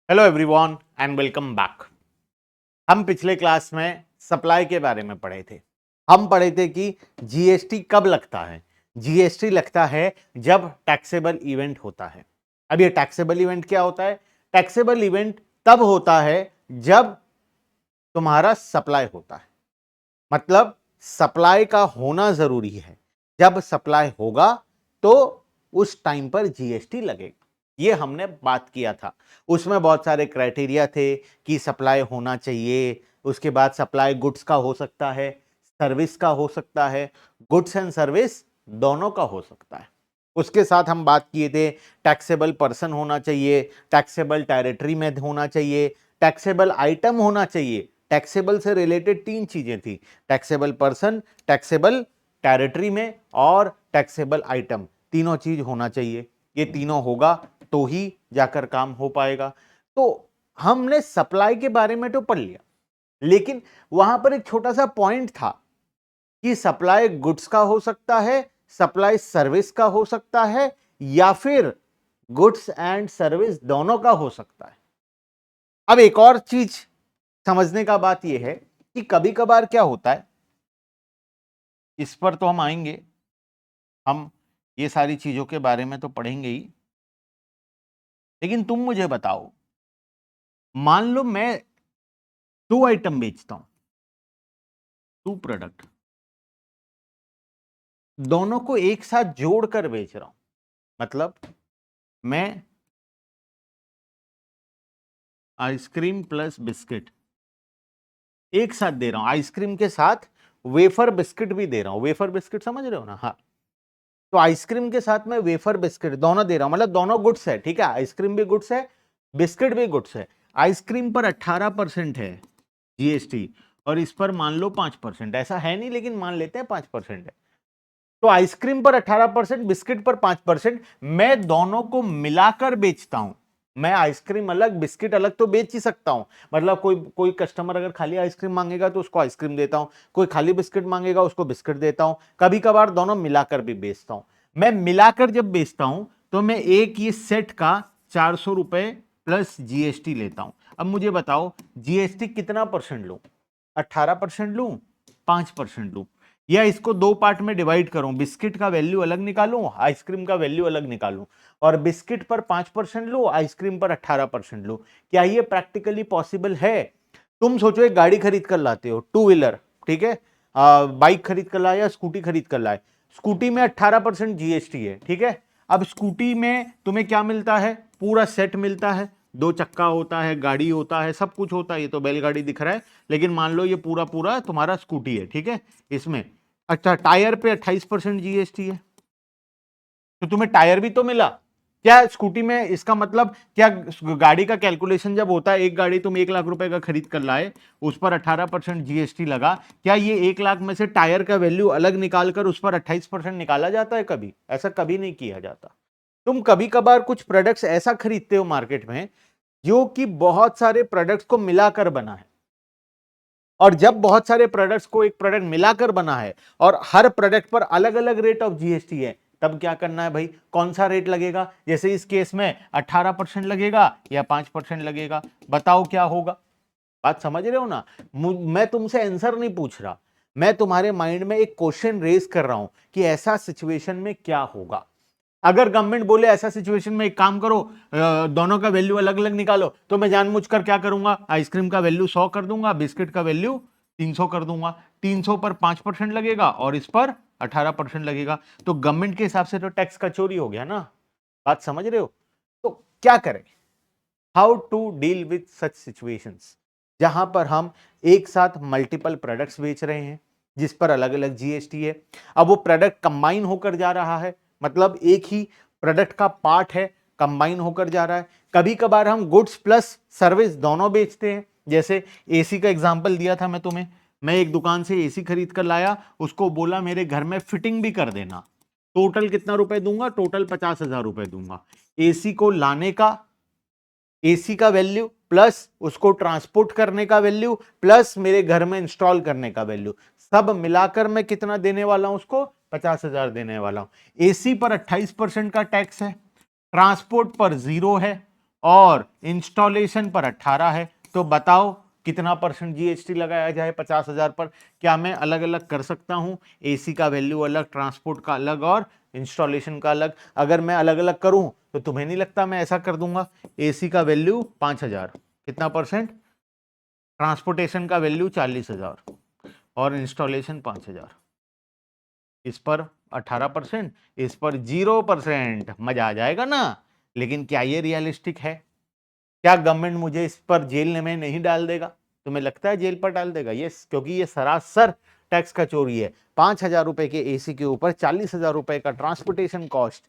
Hello everyone and welcome back. हम पिछले class में सप्लाई के बारे में पढ़े थे। हम पढ़े थे कि जीएसटी कब लगता है। जीएसटी लगता है जब टैक्सेबल इवेंट होता है। अब ये टैक्सेबल इवेंट क्या होता है? टैक्सेबल इवेंट तब होता है जब तुम्हारा सप्लाई होता है, मतलब सप्लाई का होना जरूरी है। जब सप्लाई होगा तो उस टाइम पर जीएसटी लगेगा। ये हमने बात किया था। उसमें बहुत सारे क्राइटेरिया थे कि सप्लाई होना चाहिए, उसके बाद सप्लाई गुड्स का हो सकता है, सर्विस का हो सकता है, गुड्स एंड सर्विस दोनों का हो सकता है। उसके साथ हम बात किए थे टैक्सेबल पर्सन होना चाहिए, टैक्सेबल टेरिटरी में होना चाहिए, टैक्सेबल आइटम होना चाहिए। टैक्सेबल से रिलेटेड तीन चीजें थी: टैक्सेबल पर्सन, टैक्सेबल टेरिटरी में और टैक्सेबल आइटम। तीनों चीज होना चाहिए। ये तीनों होगा तो ही जाकर काम हो पाएगा। तो हमने सप्लाई के बारे में तो पढ़ लिया, लेकिन वहां पर एक छोटा सा पॉइंट था कि सप्लाई गुड्स का हो सकता है, सप्लाई सर्विस का हो सकता है, या फिर गुड्स एंड सर्विस दोनों का हो सकता है। अब एक और चीज समझने का बात यह है कि कभी कभार क्या होता है, इस पर तो हम आएंगे, हम ये सारी चीजों के बारे में तो पढ़ेंगे ही, लेकिन तुम मुझे बताओ, मान लो मैं 2 आइटम बेचता हूं, 2 प्रोडक्ट, दोनों को एक साथ जोड़कर बेच रहा हूं। मतलब मैं आइसक्रीम प्लस बिस्किट एक साथ दे रहा हूं, आइसक्रीम के साथ वेफर बिस्किट भी दे रहा हूं। वेफर बिस्किट समझ रहे हो ना? हाँ, तो आइसक्रीम के साथ मैं वेफर बिस्किट दोनों दे रहा हूं, मतलब दोनों गुड्स है। ठीक है, आइसक्रीम भी गुड्स है, बिस्किट भी गुड्स है। आइसक्रीम पर 18% है जीएसटी और इस पर मान लो 5%। ऐसा है नहीं, लेकिन मान लेते हैं 5% है। तो आइसक्रीम पर 18%, बिस्किट पर 5%। मैं दोनों को मिलाकर बेचता हूं। मैं आइसक्रीम अलग बिस्किट अलग तो बेच ही सकता हूं। मतलब कोई कोई कस्टमर अगर खाली आइसक्रीम मांगेगा तो उसको आइसक्रीम देता हूं, कोई खाली बिस्किट मांगेगा उसको बिस्किट देता हूं। कभी कभार दोनों मिलाकर भी बेचता हूं। मैं मिलाकर जब बेचता हूं तो मैं एक ये सेट का 400 रुपए प्लस जीएसटी लेता हूं। अब मुझे बताओ, जीएसटी कितना परसेंट लूं? 18% लूं, 5% लूं, या इसको 2 पार्ट में डिवाइड करूं? बिस्किट का वैल्यू अलग निकालूं, आइसक्रीम का वैल्यू अलग निकालूं, और बिस्किट पर 5% लूं, आइसक्रीम पर 18% लूं। क्या ये प्रैक्टिकली पॉसिबल है? तुम सोचो, एक गाड़ी खरीद कर लाते हो, 2 व्हीलर, ठीक है, बाइक खरीद कर लाए या स्कूटी खरीद कर लाए। स्कूटी में 18% जीएसटी है, ठीक है। अब स्कूटी में तुम्हें क्या मिलता है? पूरा सेट मिलता है, 2 चक्का होता है, गाड़ी होता है, सब कुछ होता है। ये तो बैलगाड़ी दिख रहा है, लेकिन मान लो ये पूरा पूरा तुम्हारा स्कूटी है, ठीक है। इसमें अच्छा, टायर पे 28% जीएसटी है, तो तुम्हें टायर भी तो मिला। क्या स्कूटी में, इसका मतलब क्या, गाड़ी का कैलकुलेशन जब होता है, एक गाड़ी तुम 1 लाख रुपए का खरीद कर लाए, उस पर 18% जीएसटी लगा, क्या ये 1 लाख में से टायर का वैल्यू अलग निकालकर उस पर 28% निकाला जाता है? कभी ऐसा कभी नहीं किया जाता। तुम कभी कभार कुछ प्रोडक्ट्स ऐसा खरीदते हो मार्केट में जो कि बहुत सारे प्रोडक्ट्स को मिलाकर बना है, और जब बहुत सारे प्रोडक्ट्स को एक प्रोडक्ट मिलाकर बना है और हर प्रोडक्ट पर अलग अलग रेट ऑफ जीएसटी है, तब क्या करना है भाई? कौन सा रेट लगेगा? जैसे इस केस में 18% लगेगा या 5% लगेगा? बताओ क्या होगा। बात समझ रहे हो ना? मैं तुमसे आंसर नहीं पूछ रहा, मैं तुम्हारे माइंड में एक क्वेश्चन रेज कर रहा हूं कि ऐसा सिचुएशन में क्या होगा। अगर गवर्नमेंट बोले ऐसा सिचुएशन में एक काम करो, दोनों का वैल्यू अलग अलग निकालो, तो मैं जानबूझकर क्या करूंगा? आइसक्रीम का वैल्यू 100 कर दूंगा, बिस्किट का वैल्यू 300 कर दूंगा। 300 पर 5% लगेगा और इस पर 18% लगेगा, तो गवर्नमेंट के हिसाब से तो टैक्स का चोरी हो गया ना। बात समझ रहे हो? तो क्या करें? How to deal with such situations जहां पर हम एक साथ मल्टीपल प्रोडक्ट्स बेच रहे हैं जिस पर अलग अलग जीएसटी है। अब वो प्रोडक्ट कंबाइन होकर जा रहा है, मतलब एक ही प्रोडक्ट का पार्ट है, कंबाइन होकर जा रहा है। कभी कभार हम गुड्स प्लस सर्विस दोनों बेचते हैं। जैसे एसी का एग्जांपल दिया था मैं तुम्हें, मैं एक दुकान से एसी खरीद कर लाया, उसको बोला मेरे घर में फिटिंग भी कर देना। टोटल कितना रुपए दूंगा? टोटल 50,000 रुपए दूंगा। एसी को लाने का, एसी का वैल्यू प्लस उसको ट्रांसपोर्ट करने का वैल्यू प्लस मेरे घर में इंस्टॉल करने का वैल्यू, सब मिलाकर मैं कितना देने वाला हूं? उसको 50,000 देने वाला हूं। एसी पर 28% का टैक्स है, ट्रांसपोर्ट पर 0 है, और इंस्टॉलेशन पर 18 है। तो बताओ कितना परसेंट जीएसटी लगाया जाए 50,000 पर? क्या मैं अलग अलग कर सकता हूं? एसी का वैल्यू अलग, ट्रांसपोर्ट का अलग और इंस्टॉलेशन का अलग। अगर मैं अलग अलग करूं तो तुम्हें नहीं लगता मैं ऐसा कर दूंगा? एसी का वैल्यू 5,000, कितना परसेंट? ट्रांसपोर्टेशन का वैल्यू 40,000 और इंस्टॉलेशन 5,000। इस पर 18%, इस पर 0%। मजा आ जाएगा ना? लेकिन क्या ये रियलिस्टिक है? क्या गवर्नमेंट मुझे इस पर जेल में नहीं डाल देगा? तुम्हें लगता है जेल पर डाल देगा? यस, क्योंकि ये सरासर टैक्स का चोरी है। 5,000 रुपए के एसी के ऊपर 40,000 रुपए का ट्रांसपोर्टेशन कॉस्ट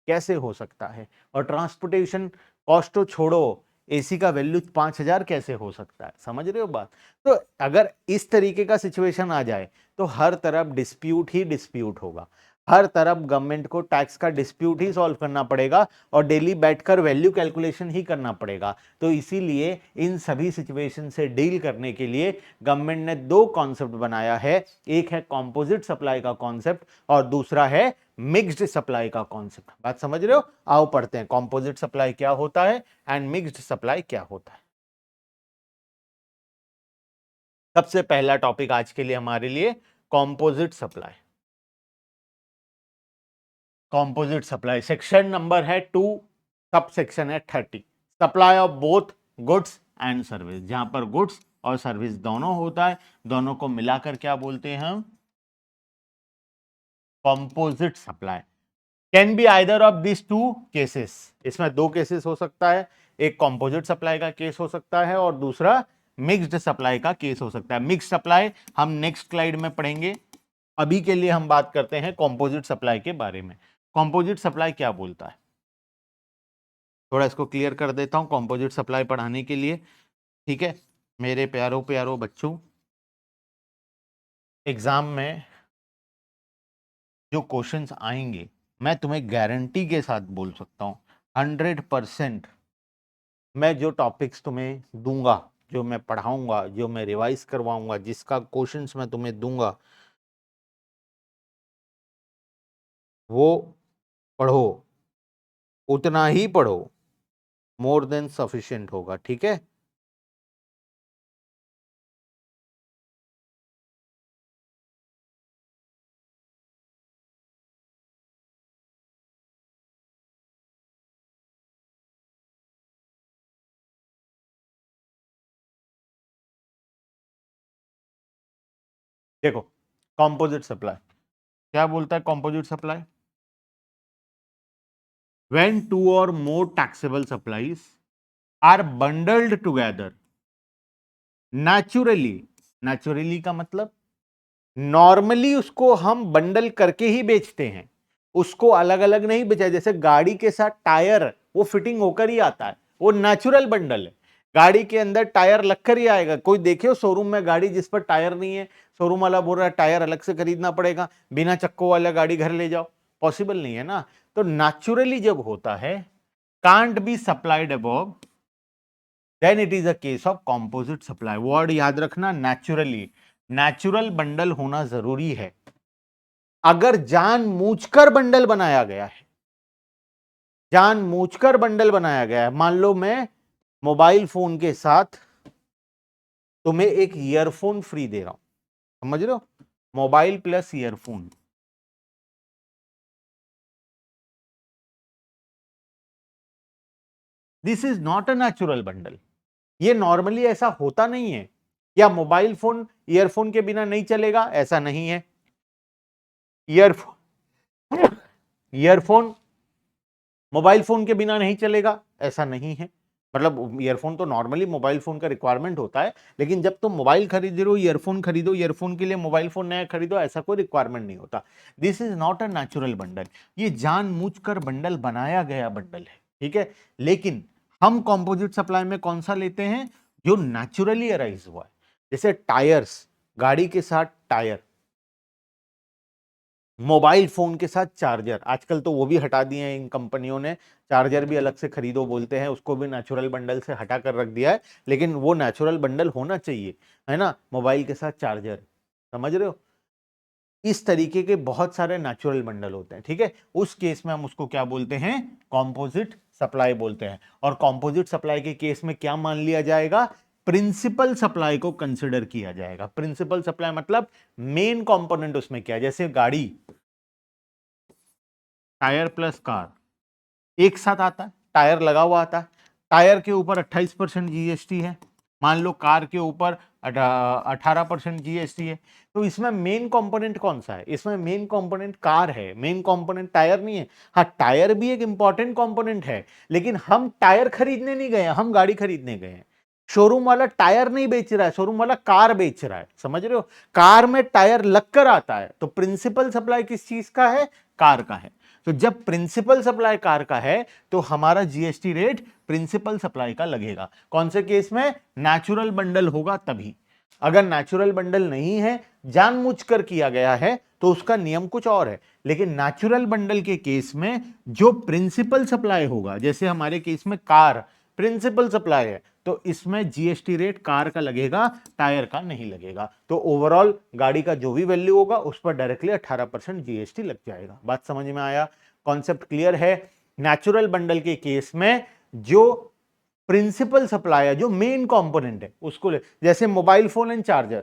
कैसे हो सकता है? और ट्रांसपोर्टेशन कॉस्ट तो छोड़ो, एसी का वैल्यू 5,000 कैसे हो सकता है? समझ रहे हो बात? तो अगर इस तरीके का सिचुएशन आ जाए तो हर तरफ डिस्प्यूट ही डिस्प्यूट होगा। हर तरफ गवर्नमेंट को टैक्स का डिस्प्यूट ही सॉल्व करना पड़ेगा और डेली बैठकर वैल्यू कैलकुलेशन ही करना पड़ेगा। तो इसीलिए इन सभी सिचुएशन से डील करने के लिए गवर्नमेंट ने दो कॉन्सेप्ट बनाया है। एक है कंपोजिट सप्लाई का कॉन्सेप्ट और दूसरा है मिक्स्ड सप्लाई का कॉन्सेप्ट। बात समझ रहे हो? आओ पढ़ते हैं कंपोजिट सप्लाई क्या होता है एंड मिक्स्ड सप्लाई क्या होता है। सबसे पहला टॉपिक आज के लिए हमारे लिए composite supply. Composite supply section number है 2, सब सेक्शन है 30। Supply of both goods and service, जहां पर गुड्स और सर्विस दोनों होता है, दोनों को मिलाकर क्या बोलते हैं हम? Composite supply. Can be either of this two cases. इसमें दो केसेस हो सकता है, एक कंपोजिट सप्लाई का केस हो सकता है और दूसरा मिक्स्ड सप्लाई का केस हो सकता है। मिक्स्ड सप्लाई हम नेक्स्ट स्लाइड में पढ़ेंगे। अभी के लिए हम बात करते हैं कंपोजिट सप्लाई के बारे में। कंपोजिट सप्लाई क्या बोलता है, थोड़ा इसको क्लियर कर देता हूं कंपोजिट सप्लाई पढ़ाने के लिए। ठीक है मेरे प्यारो प्यारो बच्चों, एग्जाम में जो क्वेश्चंस आएंगे मैं तुम्हें गारंटी के साथ बोल सकता हूं 100% मैं जो टॉपिक्स तुम्हें दूंगा, जो मैं पढ़ाऊंगा, जो मैं रिवाइज करवाऊंगा, जिसका क्वेश्चंस मैं तुम्हें दूंगा वो पढ़ो, उतना ही पढ़ो, मोर देन सफिशिएंट होगा। ठीक है? देखो कंपोजिट सप्लाई क्या बोलता है। Composite supply, when two or more taxable supplies are bundled together naturally, naturally का मतलब नॉर्मली उसको हम बंडल करके ही बेचते हैं, उसको अलग अलग नहीं बेचा। जैसे गाड़ी के साथ टायर वो फिटिंग होकर ही आता है, वो नेचुरल बंडल है। गाड़ी के अंदर टायर लगकर ही आएगा। कोई देखे शोरूम में गाड़ी जिस पर टायर नहीं है, शोरूम वाला बोल रहा है टायर अलग से खरीदना पड़ेगा, बिना चक्कों वाला गाड़ी घर ले जाओ, पॉसिबल नहीं है ना। तो नेचुरली जब होता है can't be supplied above, then it is a case of composite supply. Word याद रखना, नेचुरली। नेचुरल बंडल होना जरूरी है। अगर जानबूझकर बंडल बनाया गया है, जानबूझकर बंडल बनाया गया है, मान लो मैं मोबाइल फोन के साथ तुम्हें एक ईयरफोन फ्री दे रहा हूं, समझ रहे हो? Mobile plus earphone, this is not a natural bundle. ये नॉर्मली ऐसा होता नहीं है। क्या मोबाइल फोन ईयरफोन के बिना नहीं चलेगा? ऐसा नहीं है। ईयरफोन ईयरफोन मोबाइल फोन के बिना नहीं चलेगा? ऐसा नहीं है। मतलब ईयरफोन तो नॉर्मली मोबाइल फोन का रिक्वायरमेंट होता है, लेकिन जब तुम मोबाइल खरीद रहे हो, ईयरफोन खरीदो, ईयरफोन के लिए मोबाइल फोन नया खरीदो, ऐसा कोई रिक्वायरमेंट नहीं होता। This is not a natural bundle. ये जानबूझकर बंडल बनाया गया बंडल है। ठीक है? लेकिन हम कंपोजिट सप्लाई में कौन सा लेते हैं? जो नेचुरली अराइज हुआ है। जैसे टायर्स, गाड़ी के साथ टायर, मोबाइल फोन के साथ चार्जर। आजकल तो वो भी हटा दिए हैं इन कंपनियों ने, चार्जर भी अलग से खरीदो बोलते हैं, उसको भी नेचुरल बंडल से हटा कर रख दिया है। लेकिन वो नेचुरल बंडल होना चाहिए, है ना? मोबाइल के साथ चार्जर, समझ रहे हो? इस तरीके के बहुत सारे नेचुरल बंडल होते हैं। ठीक है? उस केस में हम उसको क्या बोलते हैं? कंपोजिट सप्लाई बोलते हैं। और कंपोजिट सप्लाई के केस में क्या मान लिया जाएगा, प्रिंसिपल सप्लाई को कंसिडर किया जाएगा। प्रिंसिपल सप्लाई मतलब मेन कंपोनेंट उसमें क्या है, जैसे गाड़ी टायर प्लस कार एक साथ आता है, टायर लगा हुआ आता है, टायर के ऊपर 28% जीएसटी है, मान लो कार के ऊपर 18% जीएसटी है। तो इसमें मेन कंपोनेंट कौन सा है, इसमें मेन कंपोनेंट कार है, मेन कंपोनेंट टायर नहीं है। हाँ, टायर भी एक इंपॉर्टेंट कंपोनेंट है, लेकिन हम टायर खरीदने नहीं गए, हम गाड़ी खरीदने गए हैं। शोरूम वाला टायर नहीं बेच रहा है, शोरूम वाला कार बेच रहा है, समझ रहे हो। कार में टायर लगकर आता है, तो प्रिंसिपल सप्लाई किस चीज का है, कार का है। तो जब प्रिंसिपल सप्लाई कार का है तो हमारा जीएसटी रेट प्रिंसिपल सप्लाई का लगेगा। कौन से केस में, नेचुरल बंडल होगा तभी। अगर नेचुरल बंडल नहीं है, जानबूझकर किया गया है, तो उसका नियम कुछ और है। लेकिन नेचुरल बंडल के केस में जो प्रिंसिपल सप्लाई होगा, जैसे हमारे केस में कार प्रिंसिपल सप्लाई है, तो इसमें जीएसटी रेट कार का लगेगा, टायर का नहीं लगेगा। तो ओवरऑल गाड़ी का जो भी वैल्यू होगा उस पर डायरेक्टली 18% जीएसटी लग जाएगा। बात समझ में आया, कॉन्सेप्ट क्लियर है। नेचुरल बंडल के केस में जो प्रिंसिपल सप्लाई है, जो मेन कंपोनेंट है उसको जैसे मोबाइल फोन एंड चार्जर,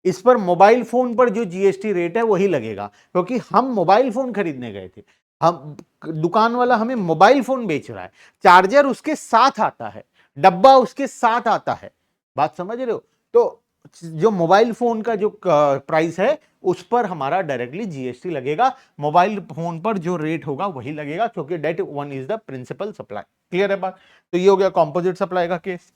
इस पर मोबाइल फोन पर जो जीएसटी रेट है वही लगेगा, क्योंकि हम मोबाइल फोन खरीदने गए थे, हम दुकान वाला हमें मोबाइल फोन बेच रहा है, चार्जर उसके साथ आता है, डब्बा उसके साथ आता है। बात समझ रहे हो। तो जो मोबाइल फोन का जो प्राइस है उस पर हमारा डायरेक्टली जीएसटी लगेगा, मोबाइल फोन पर जो रेट होगा वही लगेगा, क्योंकि that one is the principal supply. Clear है बात। तो ये हो गया कंपोजिट सप्लाई का केस।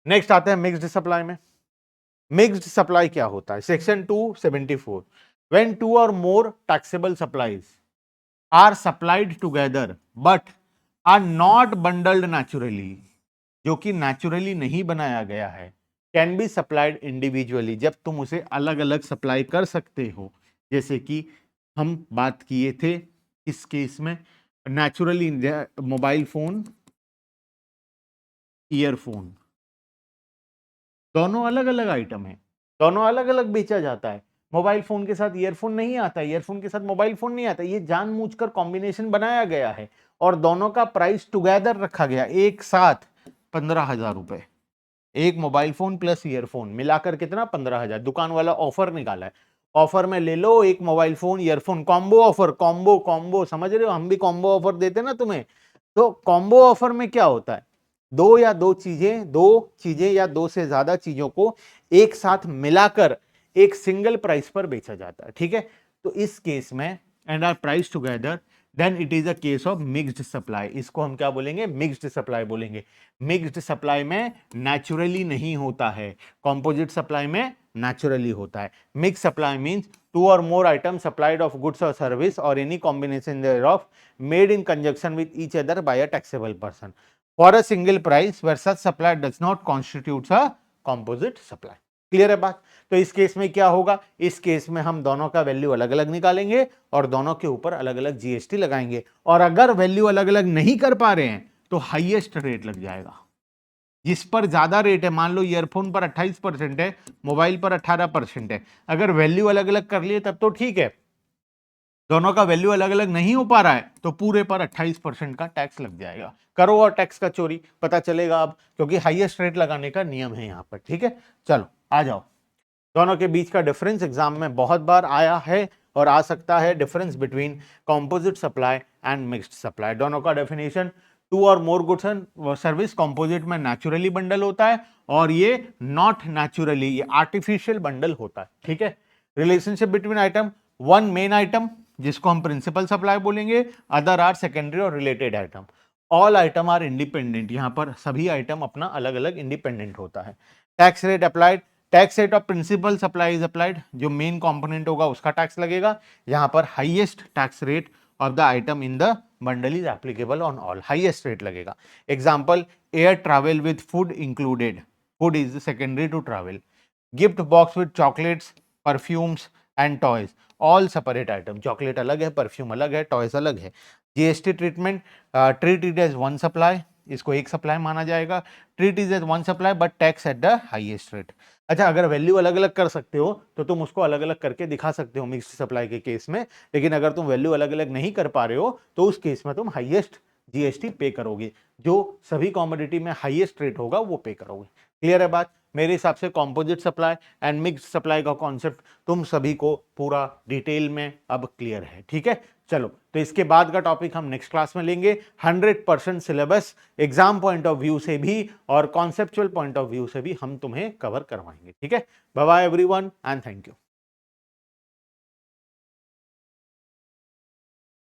नेक्स्ट आते हैं मिक्स्ड सप्लाई में। मिक्स्ड सप्लाई क्या होता है, section 274, when two or more taxable supplies are supplied together but are not bundled naturally, जो कि नेचुरली नहीं बनाया गया है, कैन बी सप्लाइड इंडिविजुअली, जब तुम उसे अलग अलग सप्लाई कर सकते हो। जैसे कि हम बात किए थे इस केस में, नेचुरली मोबाइल फोन, ईयरफोन, दोनों अलग अलग आइटम है, दोनों अलग अलग बेचा जाता है। मोबाइल फोन के साथ ईयरफोन नहीं आता, ईयरफोन के साथ मोबाइल फोन नहीं आता, ये जानबूझकर कॉम्बिनेशन बनाया गया है और दोनों का प्राइस टुगेदर रखा गया एक साथ 15,000 रुपए। एक मोबाइल फोन प्लस ईयरफोन मिलाकर कितना, 15,000। दुकान वाला ऑफर निकाला है, ऑफर में ले लो एक mobile phone earphone, combo offer, combo combo, समझ रहे हो, हम भी कॉम्बो ऑफर देते ना तुम्हें। तो कॉम्बो ऑफर में क्या होता है, दो चीजें या दो से ज्यादा चीजों को एक साथ मिलाकर एक सिंगल प्राइस पर बेचा जाता है, ठीक है। तो इस केस में and are price together, then it is a case of mixed supply. इसको हम क्या बोलेंगे, मिक्स्ड सप्लाई बोलेंगे। मिक्स्ड सप्लाई में नेचुरली नहीं होता है, कंपोजिट सप्लाई में नेचुरली होता है। Mix supply means to or more item supplied of goods और सर्विस और any combination thereof made in conjunction with each other by a taxable person for a single price where such supply does not constitute a composite supply। Clear है बात। तो इस case में क्या होगा, इस केस में हम दोनों का वैल्यू अलग अलग निकालेंगे और दोनों के ऊपर अलग अलग जीएसटी लगाएंगे, और अगर वैल्यू अलग अलग नहीं कर पा रहे हैं तो हाईएस्ट रेट लग जाएगा। जिस पर ज्यादा रेट है, मान लो ईयरफोन पर 28% है, मोबाइल पर 18% है, अगर वैल्यू अलग अलग कर लिए तब तो ठीक है, दोनों का वैल्यू अलग अलग नहीं हो पा रहा है तो पूरे पर 28% का टैक्स लग जाएगा। करो और टैक्स का चोरी, पता चलेगा अब, क्योंकि हाईएस्ट रेट लगाने का नियम है यहां पर, ठीक है। चलो आ जाओ, दोनों के बीच का डिफरेंस एग्जाम में बहुत बार आया है और आ सकता है, difference between composite supply and mixed supply. दोनों का definition, two or more goods and service, composite में नेचुरली बंडल होता है और ये नॉट नेचुरली, ये आर्टिफिशियल बंडल होता है, ठीक है। Relationship between item, one main item जिसको हम प्रिंसिपल सप्लाई बोलेंगे, अदर आर सेकेंडरी और related item. All item are independent, यहां पर सभी आइटम अपना अलग अलग इंडिपेंडेंट होता है। Tax rate applied, tax rate of principal supply is applied, जो मेन कंपोनेंट होगा उसका टैक्स लगेगा। यहां पर highest tax rate of the item in the bundle is applicable on all, highest rate लगेगा। Example, air travel with food included, food is secondary to travel. Gift box with chocolates, perfumes and toys, all separate item, chocolate अलग है, perfume अलग है, toys अलग है। GST treatment, treat it as one supply, इसको एक supply माना जाएगा। Treat is as one supply but tax at the highest rate. अच्छा, अगर वैल्यू अलग अलग कर सकते हो तो तुम उसको अलग अलग करके दिखा सकते हो मिक्स्ड सप्लाई के केस में, लेकिन अगर तुम वैल्यू अलग अलग नहीं कर पा रहे हो तो उस केस में तुम हाईएस्ट जीएसटी पे करोगे। जो सभी कॉमोडिटी में हाईएस्ट रेट होगा वो पे करोगे। क्लियर है बात? मेरे हिसाब से composite supply and mix supply का कॉन्सेप्ट तुम सभी को पूरा डिटेल में अब क्लियर है। ठीक है, चलो तो इसके बाद का टॉपिक हम नेक्स्ट क्लास में लेंगे। 100% syllabus exam point of view से भी और कॉन्सेप्चुअल पॉइंट ऑफ व्यू से भी हम तुम्हें कवर करवाएंगे। ठीक है, bye bye everyone and thank you.